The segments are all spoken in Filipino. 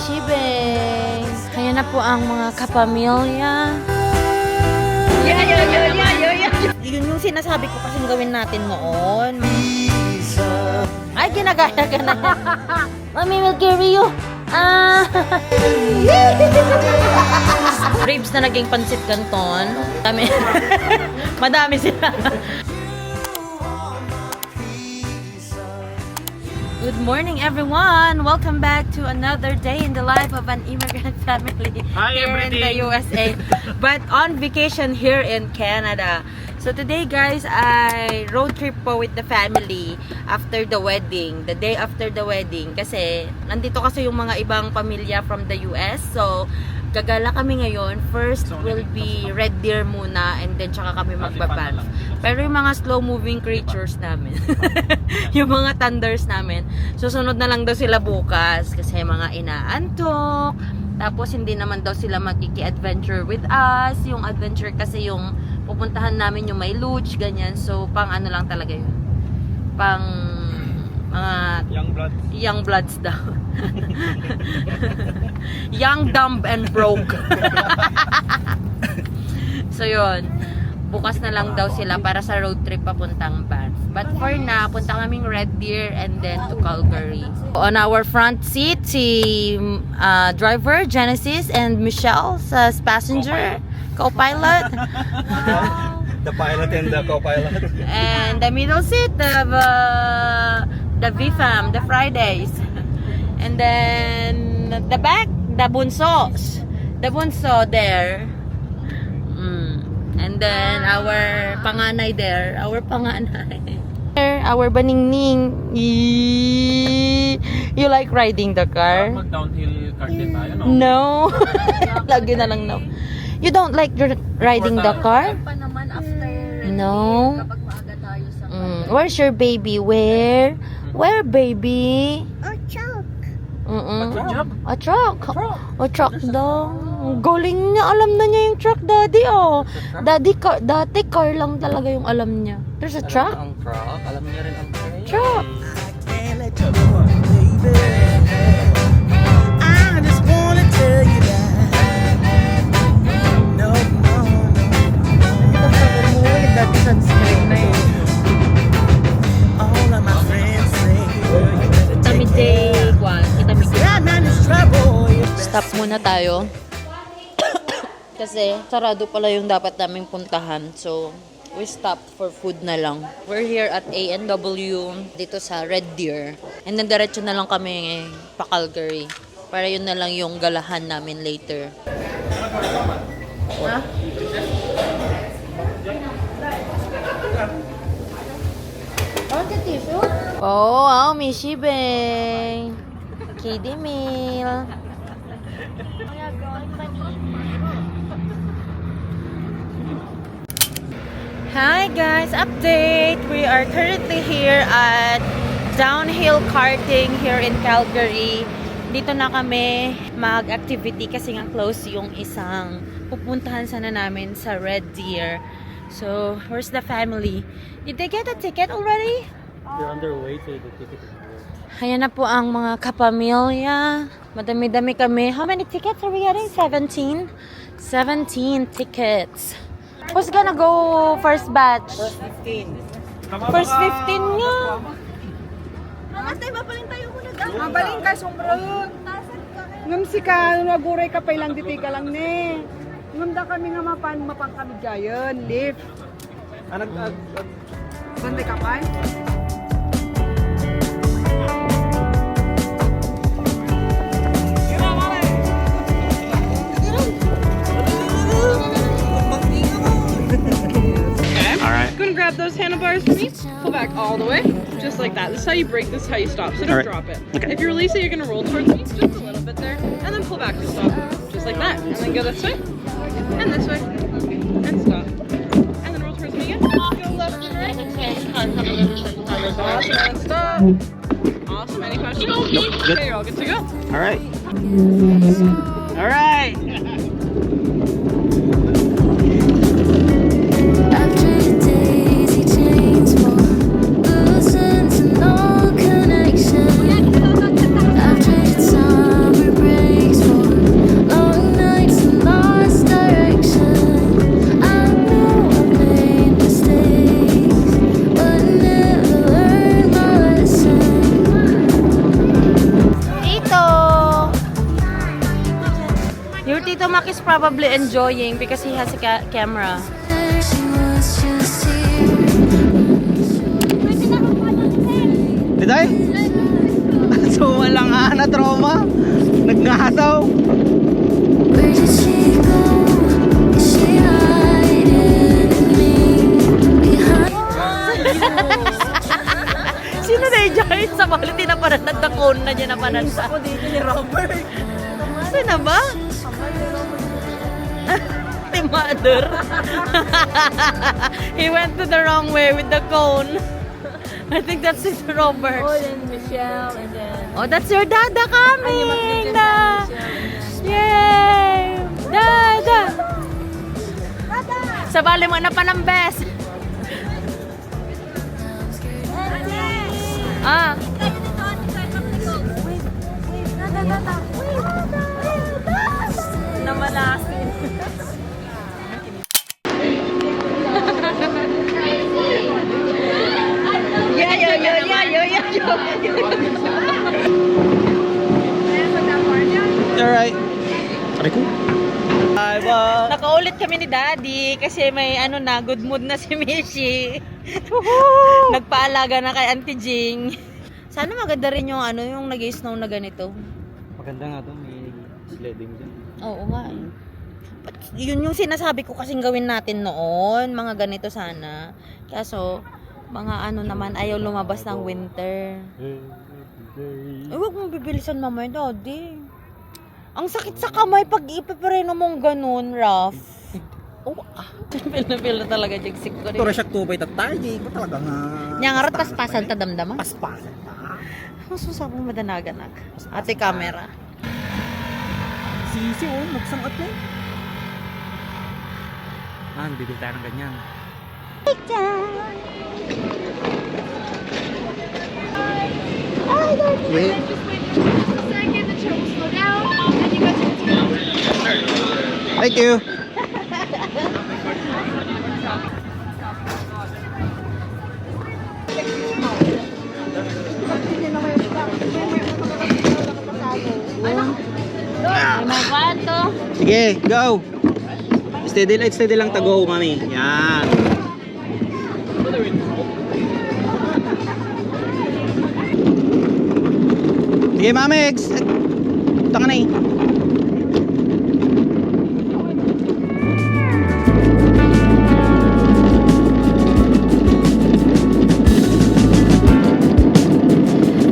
Shibeng! Ayan na po ang mga kapamilya. Yun yung sinasabi ko kasing gawin natin noon. Ay, ginagaya ka na. Mami will carry you. Ribs na naging pansit canton. Madami sila. Good morning, everyone! Welcome back to another day in the life of an immigrant family here in the USA, but on vacation here in Canada. So today, guys, I road trip po with the family after the wedding, the day after the wedding, kasi nandito kasi yung mga ibang pamilya from the US. So gagala kami ngayon. First will be Red Deer muna, and then tsaka kami magbabanff. Pero yung mga slow-moving creatures namin, yung mga thunders namin, susunod na lang daw sila bukas kasi mga inaantok. Tapos hindi naman daw sila magkiki-adventure with us. Yung adventure kasi yung pupuntahan namin yung may luge, ganyan. So pang ano lang talaga yun. Pang mga young bloods daw. Young, dumb, and broke. So yun, bukas na lang daw sila para sa road trip papuntang Banff. But for now, punta kaming Red Deer and then to Calgary. On our front seat, si driver, Genesis, and Michelle as passenger, co-pilot. The pilot and the co-pilot. And the middle seat, the VFAM, the Fridays. And then the back, the bunsos. The bunso there. And then our panganay there. Our panganay. Our baningning. You like riding the car? Mag-downhill car din tayo, no? No. Lagi na lang no. You don't like riding the car? Pa naman after No. kapag maaga tayo sa Where's your baby? Where? Where, baby? Oh, choke. A truck. A truck daw. Ang galing niya. Alam na niya yung truck, daddy, oh. Dati car lang talaga yung alam niya. There's a truck? Ang truck. Alam niya rin ang train. Truck. Dati sunscreen na yun. Tamide, kwan. Stop muna tayo. Kasi sarado pala yung dapat naming puntahan. So, we stopped for food na lang. We're here at A&W dito sa Red Deer. And then diretso na lang kami pa Calgary. Para yun na lang yung galahan namin later. Ha? Oh, wow, Mishi Beng. Kiddie meal. Hi guys, update. We are currently here at downhill karting here in Calgary. Dito na kami mag-activity kasi nga close yung isang pupuntahan sana namin sa Red Deer. So, where's the family? Did they get a ticket already? They're on their way to the ticket. Ayan na po ang mga kapamilya. Madami-dami kami. How many tickets are we getting? 17? 17 tickets. Who's gonna go first batch? First 15. First 15 nga. Mas tayo mapaling tayo muna daw. Mabaling ka, sombrot. Ngam si ka, naguray ka pa ilang diti ka lang ne. Ngam da kami nga mapang kami gayon, lift. Bande ka pa? Gonna grab those handlebars for me. Pull back all the way, just like that. This is how you brake. This is how you stop. So don't drop it. Okay. If you release it, you're gonna roll towards me, just a little bit there, and then pull back to stop, just like that. And then go this way, and this way, and stop, and then roll towards me again. Go left and right. Awesome. And stop. Awesome. Any questions? Nope. Good. Okay, you're all good to go. All right. All right. I've traded summer break Tito Mac is probably enjoying because he has a camera. Diday? So walang na trauma. Nagngahasaw. Where did she go? Is she hiding me behind? Sino na yung giant sa bali? Tinapanan na dakon na dyan napanan sa. Ako dito ni Robert. Sino ba? The mother. He went to the wrong way with the cone. I think that's it, Robert. Oh, then Michelle, and then... Oh, that's your dada coming! Michelle, Da! and then... Yay! Dada! Sa bali mo na pa ng best. Ah. Namalasin. Alright. Aray ko. Ay, ba? Nakaulit kami ni Daddy kasi may good mood na si Mishi. Nagpaalaga na kay Auntie Jing. Sana maganda rin yung yung nag-snow na ganito. Maganda nga to, may sledding din. Oo nga eh. But yun yung sinasabi ko kasing gawin natin noon, mga ganito sana. Kaso, mga naman, ayaw lumabas ng winter. Ay, huwag mong bibilisan mamaya, Daddy. Ang sakit sa kamay pag ipipreno mong ganun, Raf. Oh, feel na talaga jigsik ko rin. Ito siya tubay tatay, di ba talaga nga? Nyangarot paspasan ta damdama. Paspasan ta. Ang susabong madanaganag. Ate camera. Sisi magsangat na. Bibili tayo ng ganyan. Wait. Thank you. May kwarto. Sige, go. Steady lang tago, mami. Yan. Sige, mami. Taka na eh.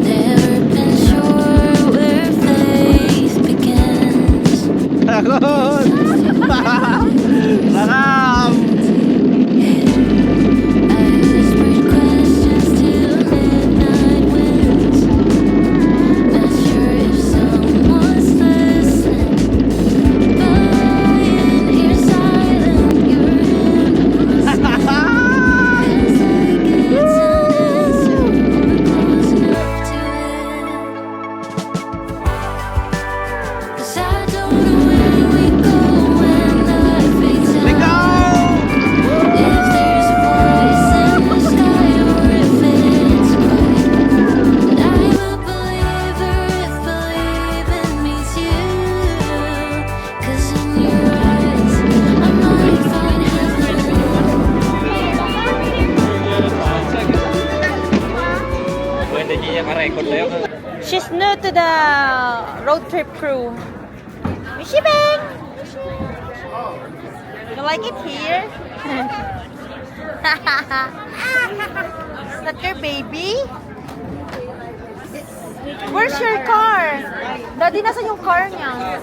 Never been sure where faith begins. Takot! Sarap! I whispered questions till midnight winds. Not sure if someone's listening, but in your silence, your hand was as I get unanswered, close enough to it. 'Cause I don't know where we go when life fades out. Let go! If there's a voice in the sky or if it's quiet, but I will believe her if believing meets you. 'Cause in your eyes, I might find heaven. Pwede niya ka-record tayo. She's new to the road trip crew. Mishi Bang! You like it here? Is that your baby? Where's your car? Daddy, nasa yung car niya?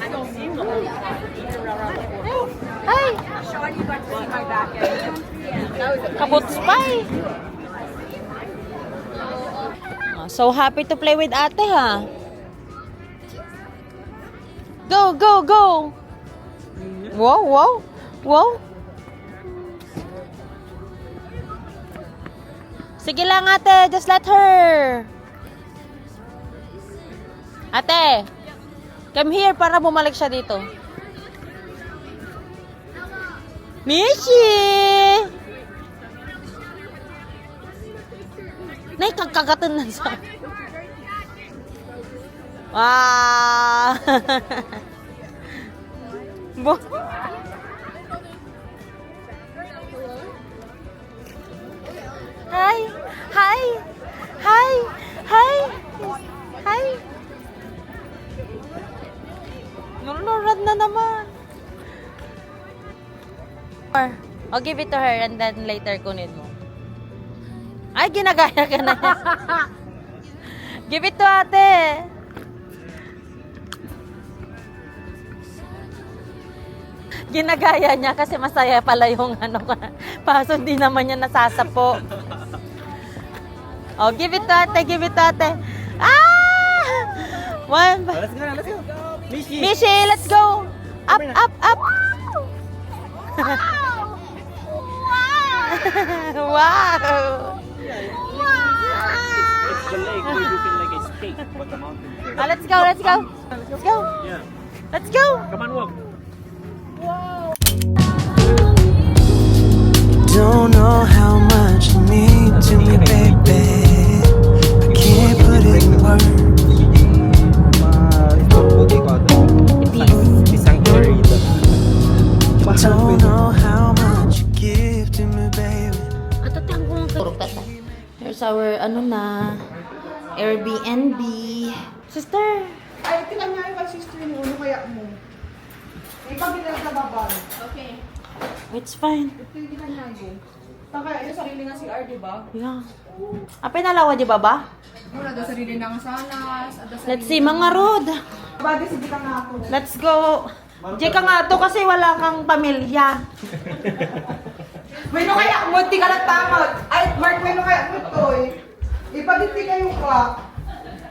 Hi! Kabuts pa eh. So happy to play with ate ha. Go, go, go. Wow, wow, wow. Sige lang ate, just let her. Ate, come here para bumalik siya dito. Mishi! Nay, kagkagatan na sa... Wow! Bo. Hi! Hi! Hi! Hi! Hi! Nunurad na naman. I'll give it to her and then later kunin mo. Ay, ginagaya ka na. Give it to ate. Ginagaya niya kasi masaya pala yung ano ka. Paso di naman niya nasasapo. Oh, give it to ate, give it to ate. Ah! One. Let's go na, let's go. Mishi! Mishi, let's go. Up, up, up. Wow. It's the lake where you feel like a skate, but the mountain. Let's go, let's go. Let's go. Yeah. Let's go. Come on, walk. Don't know how much you mean to me, baby. Can't put it in words. Don't know how much you give to me, baby. Here's our Airbnb. Sister. Ay, tingnan niya yung sister mo. Ano kaya mo? Ikaw ginagababan. Okay. It's fine. Tingnan niya yun. Kaya yung sarili nga si R, di ba? Yeah. Apa nalawa di ba ba? Muna, ada sarili ng sanas. Let's see, mga Rod. Bagay, sige ka nga ako. Let's go. Di ka nga to kasi wala kang pamilya. May no kaya mo, di ka lang tamag. Ay, Mark, may no kaya mo to eh. Ipagiti kayo ka.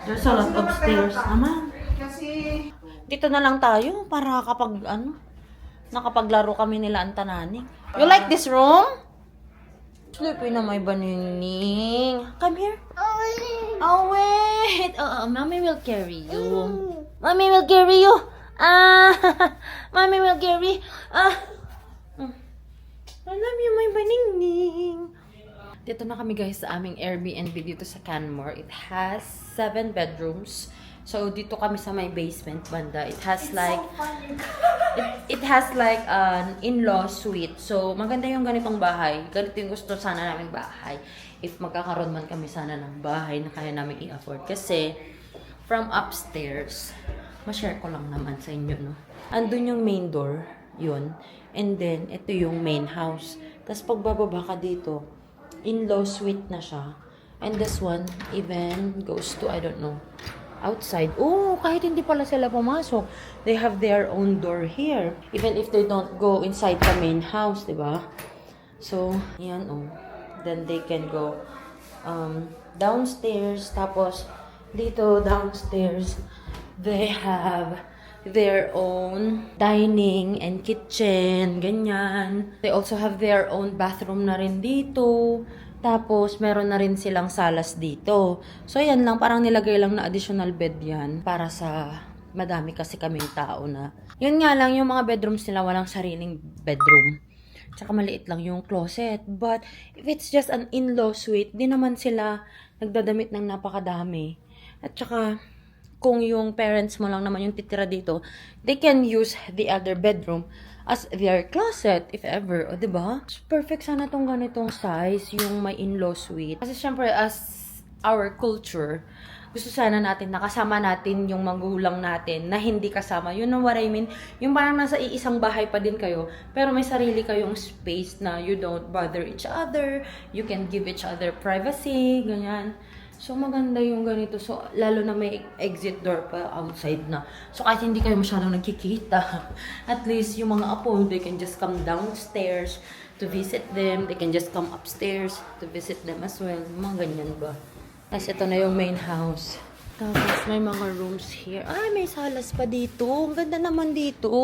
There's a lot of stairs naman. Kasi, Dito na lang tayo para kapag nakapaglaro kami nila ang tananing. You like this room? Sleepy na may baningning. Come here. Oh, wait. Mommy will carry you. Mommy will carry you. Mommy will carry. I love you, my baningning. Dito na kami guys sa aming Airbnb dito sa Canmore. It has 7 bedrooms. So dito kami sa may basement banda. It has like an in-law suite. So maganda yung ganitong bahay. Ganito yung gusto sana namin bahay. If magkakaroon man kami sana ng bahay na kaya namin i-afford. Kasi from upstairs, ma-share ko lang naman sa inyo, no? Andun yung main door, yun. And then, ito yung main house. Tapos pagbababa ka dito, in-law suite na siya. And this one even goes to, I don't know, outside. Oh, kahit hindi pala sila pumasok, they have their own door here. Even if they don't go inside the main house, diba? So, yan oh. Then they can go downstairs. Tapos, dito downstairs, they have their own dining and kitchen, ganyan. They also have their own bathroom na rin dito. Tapos, meron na rin silang salas dito. So, yan lang. Parang nilagay lang na additional bed yan. Para sa madami kasi kaming tao na. Yun nga lang, yung mga bedrooms nila walang sariling bedroom. Tsaka maliit lang yung closet. But, if it's just an in-law suite, di naman sila nagdadamit ng napakadami. At tsaka, kung yung parents mo lang naman yung titira dito, they can use the other bedroom as their closet, if ever. O, diba? Perfect sana tong ganitong size, yung may in-law suite. Kasi syempre, as our culture, gusto sana natin nakasama natin yung magulang natin na hindi kasama. You know what I mean? Yung parang nasa iisang bahay pa din kayo, pero may sarili kayong space na you don't bother each other, you can give each other privacy, ganyan. So, maganda yung ganito. So, lalo na may exit door pa outside na. So, kahit hindi kayo masyadong nagkikita, at least yung mga apo, they can just come downstairs to visit them. They can just come upstairs to visit them as well. Mga ganyan ba? Tapos, ito na yung main house. Tapos, may mga rooms here. Ay, may salas pa dito. Ang ganda naman dito.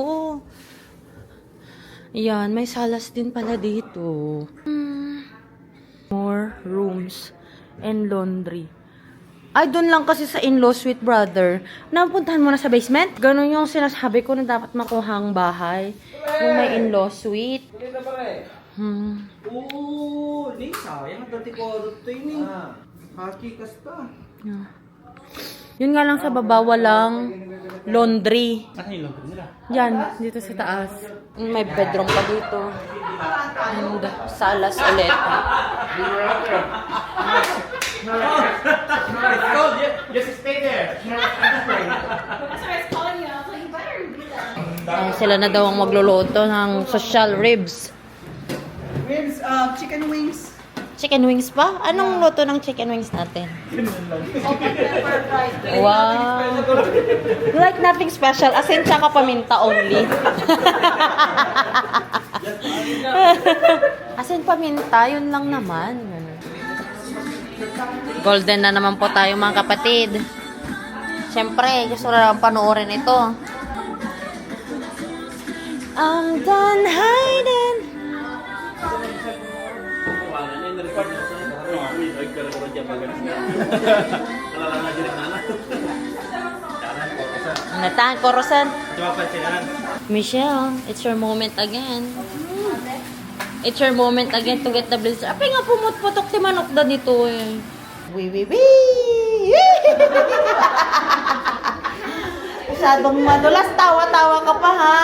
Yan, may salas din pala dito. More rooms and laundry. Ay, doon lang kasi sa in-law suite, brother. Napuntahan mo na sa basement? Ganon yung sinasabi ko na dapat makuha ang bahay. Yung may in-law suite. Oo, Lisa. Yan ang dati ko ito yun eh. Haki kasta. Yun nga lang sa baba, walang laundry. Yan, dito sa taas. May bedroom pa dito. And salas ulit. Ay, sila na daw ang magluluto ng social ribs. Ribs, chicken wings. Chicken wings pa? Anong luto ng chicken wings natin? Wow. Like nothing special. Asin tsaka paminta only. Asin paminta, yun lang naman. Golden na naman po tayo mga kapatid. Siyempre, gusto na lang panoorin ito. I'm done hiding. Natahan ko, Rosan. Michelle, it's your moment again. It's your moment again to get the blizzard. Apay nga pumut-putok si manok da dito eh. Wee. Masyadong madulas. Tawa-tawa ka pa ha.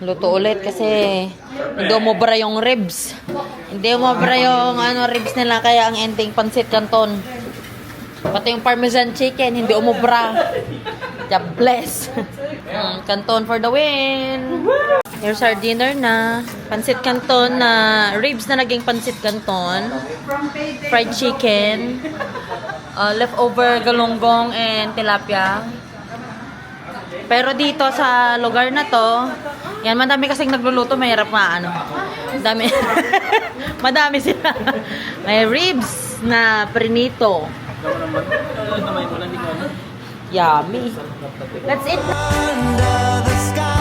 Luto ulit kasi hindi umubra yung ribs. Hindi umubra yung ribs nila kaya ang ending pansit canton. Pati yung parmesan chicken hindi umubra. God bless. Canton for the win. Here's our dinner na pansit canton na ribs na naging pansit canton. Fried chicken. Leftover galunggong and tilapia. Pero dito sa lugar na to, yan, madami kasing nagluluto, mahirap Madami. Madami sila. May ribs na prinito. Yummy. That's it. Under the sky.